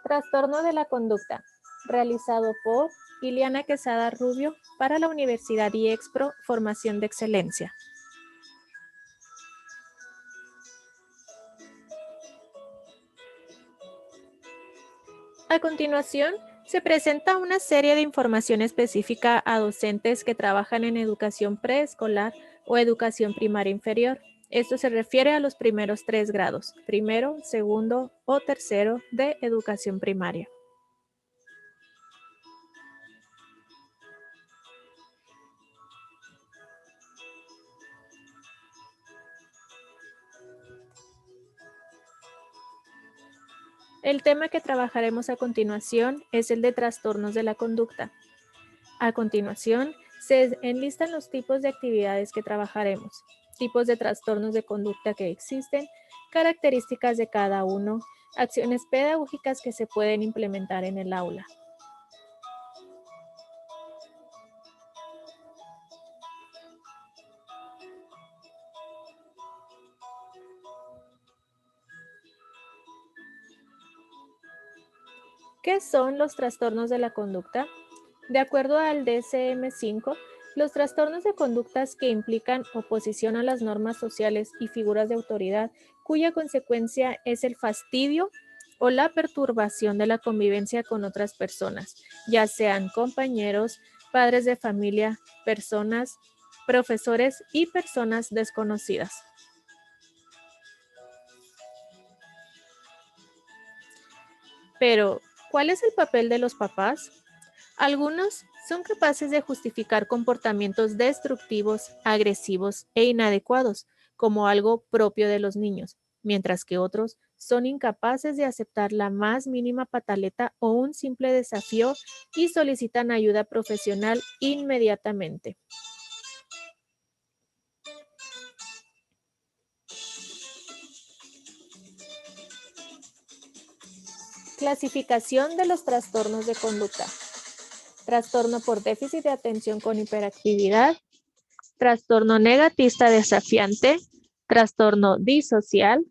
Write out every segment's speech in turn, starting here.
Trastorno de la conducta, realizado por Iliana Quesada Rubio para la Universidad IEXPRO Formación de Excelencia. A continuación, se presenta una serie de información específica a docentes que trabajan en educación preescolar o educación primaria inferior. Esto se refiere a los primeros 3 grados, primero, segundo o tercero de educación primaria. El tema que trabajaremos a continuación es el de trastornos de la conducta. A continuación, se enlistan los tipos de actividades que trabajaremos, tipos de trastornos de conducta que existen, características de cada uno, acciones pedagógicas que se pueden implementar en el aula. ¿Qué son los trastornos de la conducta? De acuerdo al DSM-5, los trastornos de conductas que implican oposición a las normas sociales y figuras de autoridad, cuya consecuencia es el fastidio o la perturbación de la convivencia con otras personas, ya sean compañeros, padres de familia, personas, profesores y personas desconocidas. Pero, ¿cuál es el papel de los papás? Algunos son capaces de justificar comportamientos destructivos, agresivos e inadecuados como algo propio de los niños, mientras que otros son incapaces de aceptar la más mínima pataleta o un simple desafío y solicitan ayuda profesional inmediatamente. Clasificación de los trastornos de conducta. Trastorno por déficit de atención con hiperactividad, trastorno negatista desafiante, trastorno disocial,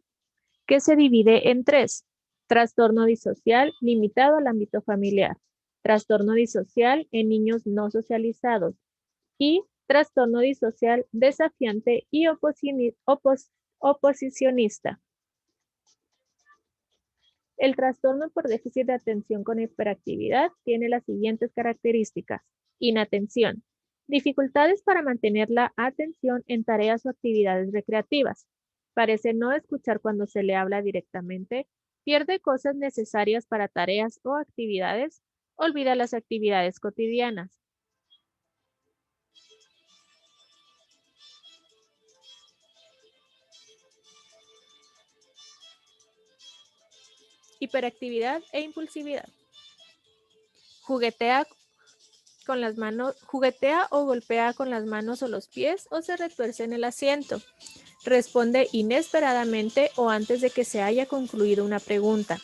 que se divide en 3. Trastorno disocial limitado al ámbito familiar, trastorno disocial en niños no socializados y trastorno disocial desafiante y oposicionista. El trastorno por déficit de atención con hiperactividad tiene las siguientes características. Inatención. Dificultades para mantener la atención en tareas o actividades recreativas. Parece no escuchar cuando se le habla directamente. Pierde cosas necesarias para tareas o actividades. Olvida las actividades cotidianas. Hiperactividad e impulsividad. Juguetea o golpea con las manos o los pies o se retuerce en el asiento. Responde inesperadamente o antes de que se haya concluido una pregunta.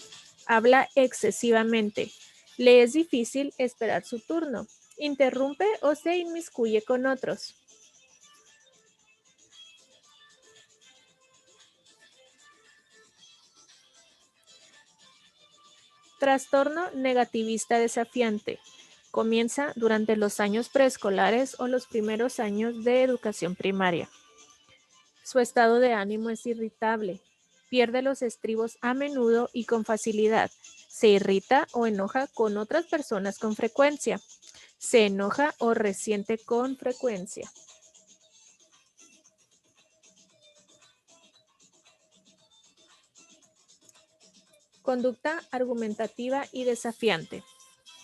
Habla excesivamente. Le es difícil esperar su turno. Interrumpe o se inmiscuye con otros. Trastorno negativista desafiante. Comienza durante los años preescolares o los primeros años de educación primaria. Su estado de ánimo es irritable. Pierde los estribos a menudo y con facilidad. Se irrita o enoja con otras personas con frecuencia. Se enoja o resiente con frecuencia. Conducta argumentativa y desafiante.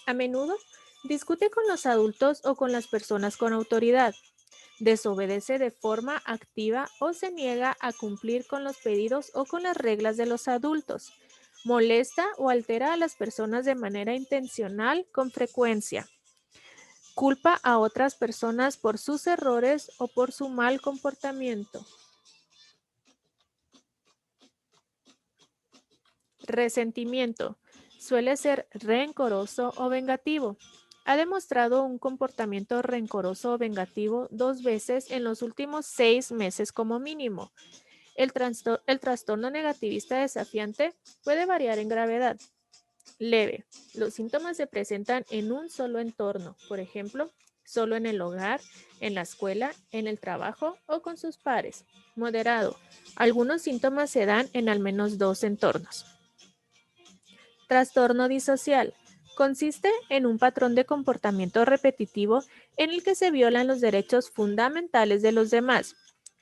A menudo discute con los adultos o con las personas con autoridad. Desobedece de forma activa o se niega a cumplir con los pedidos o con las reglas de los adultos. Molesta o altera a las personas de manera intencional con frecuencia. Culpa a otras personas por sus errores o por su mal comportamiento. Resentimiento. Suele ser rencoroso o vengativo. Ha demostrado un comportamiento rencoroso o vengativo 2 veces en los últimos 6 meses como mínimo. El trastorno negativista desafiante puede variar en gravedad. Leve. Los síntomas se presentan en un solo entorno, por ejemplo, solo en el hogar, en la escuela, en el trabajo o con sus pares. Moderado. Algunos síntomas se dan en al menos dos entornos. Trastorno disocial. Consiste en un patrón de comportamiento repetitivo en el que se violan los derechos fundamentales de los demás.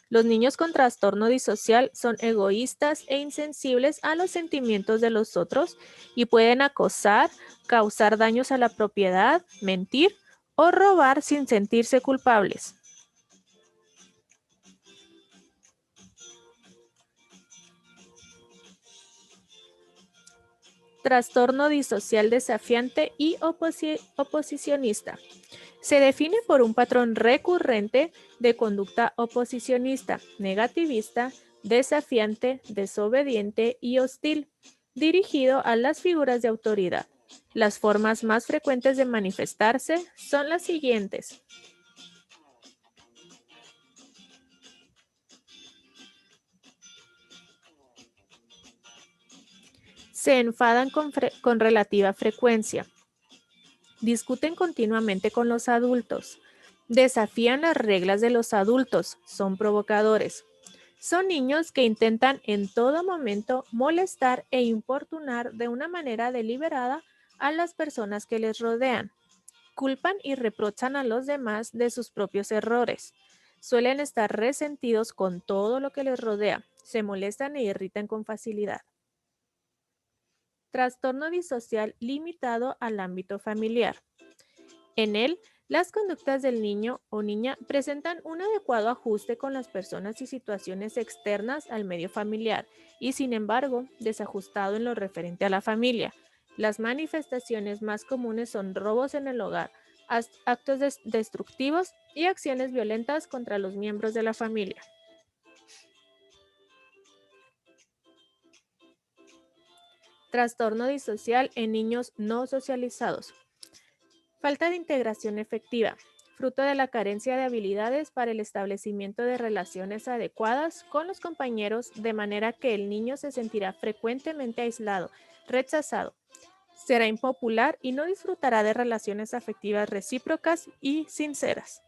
Los niños con trastorno disocial son egoístas e insensibles a los sentimientos de los otros y pueden acosar, causar daños a la propiedad, mentir o robar sin sentirse culpables. Trastorno disocial desafiante y oposicionista. Se define por un patrón recurrente de conducta oposicionista, negativista, desafiante, desobediente y hostil, dirigido a las figuras de autoridad. Las formas más frecuentes de manifestarse son las siguientes. Se enfadan con relativa frecuencia. Discuten continuamente con los adultos. Desafían las reglas de los adultos. Son provocadores. Son niños que intentan en todo momento molestar e importunar de una manera deliberada a las personas que les rodean. Culpan y reprochan a los demás de sus propios errores. Suelen estar resentidos con todo lo que les rodea. Se molestan e irritan con facilidad. Trastorno disocial limitado al ámbito familiar. En él, las conductas del niño o niña presentan un adecuado ajuste con las personas y situaciones externas al medio familiar y, sin embargo, desajustado en lo referente a la familia. Las manifestaciones más comunes son robos en el hogar, actos destructivos y acciones violentas contra los miembros de la familia. Trastorno disocial en niños no socializados. Falta de integración efectiva, fruto de la carencia de habilidades para el establecimiento de relaciones adecuadas con los compañeros, de manera que el niño se sentirá frecuentemente aislado, rechazado, será impopular y no disfrutará de relaciones afectivas recíprocas y sinceras.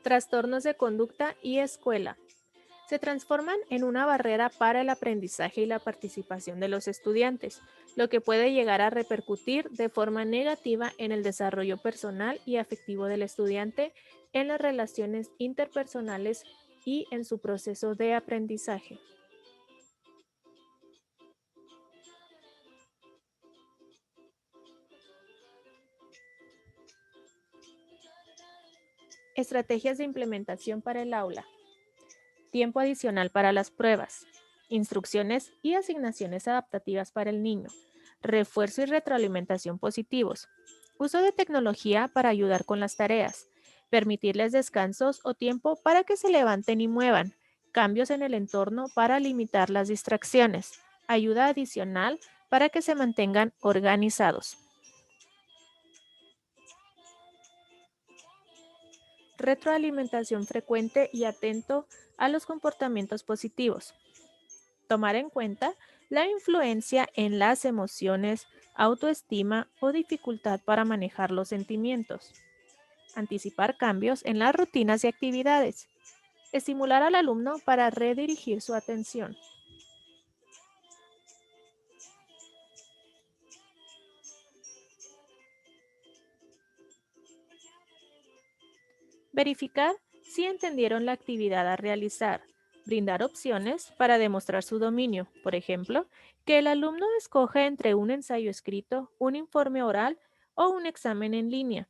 Trastornos de conducta y escuela. Se transforman en una barrera para el aprendizaje y la participación de los estudiantes, lo que puede llegar a repercutir de forma negativa en el desarrollo personal y afectivo del estudiante, en las relaciones interpersonales y en su proceso de aprendizaje. Estrategias de implementación para el aula. Tiempo adicional para las pruebas. Instrucciones y asignaciones adaptativas para el niño. Refuerzo y retroalimentación positivos. Uso de tecnología para ayudar con las tareas. Permitirles descansos o tiempo para que se levanten y muevan. Cambios en el entorno para limitar las distracciones. Ayuda adicional para que se mantengan organizados. Retroalimentación frecuente y atento a los comportamientos positivos. Tomar en cuenta la influencia en las emociones, autoestima o dificultad para manejar los sentimientos. Anticipar cambios en las rutinas y actividades. Estimular al alumno para redirigir su atención. Verificar si entendieron la actividad a realizar. Brindar opciones para demostrar su dominio. Por ejemplo, que el alumno escoja entre un ensayo escrito, un informe oral o un examen en línea.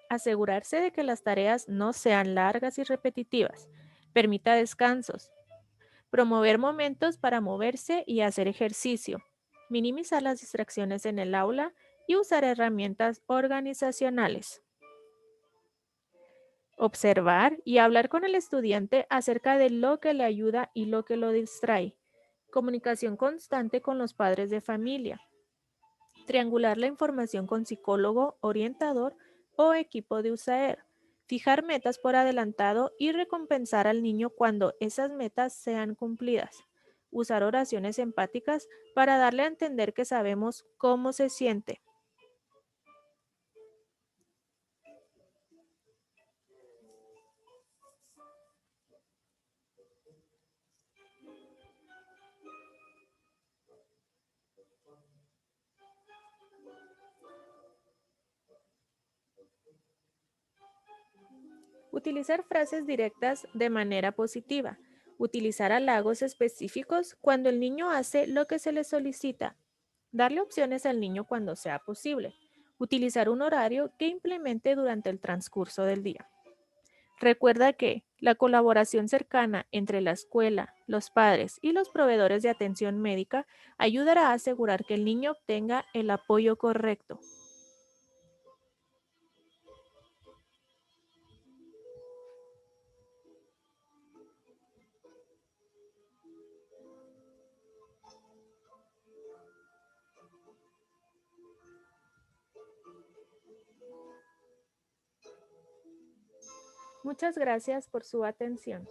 Asegurarse de que las tareas no sean largas y repetitivas. Permita descansos. Promover momentos para moverse y hacer ejercicio. Minimizar las distracciones en el aula y usar herramientas organizacionales. Observar y hablar con el estudiante acerca de lo que le ayuda y lo que lo distrae. Comunicación constante con los padres de familia. Triangular la información con psicólogo, orientador o equipo de USAER. Fijar metas por adelantado y recompensar al niño cuando esas metas sean cumplidas. Usar oraciones empáticas para darle a entender que sabemos cómo se siente. Utilizar frases directas de manera positiva. Utilizar halagos específicos cuando el niño hace lo que se le solicita. Darle opciones al niño cuando sea posible. Utilizar un horario que implemente durante el transcurso del día. Recuerda que la colaboración cercana entre la escuela, los padres y los proveedores de atención médica ayudará a asegurar que el niño obtenga el apoyo correcto. Muchas gracias por su atención.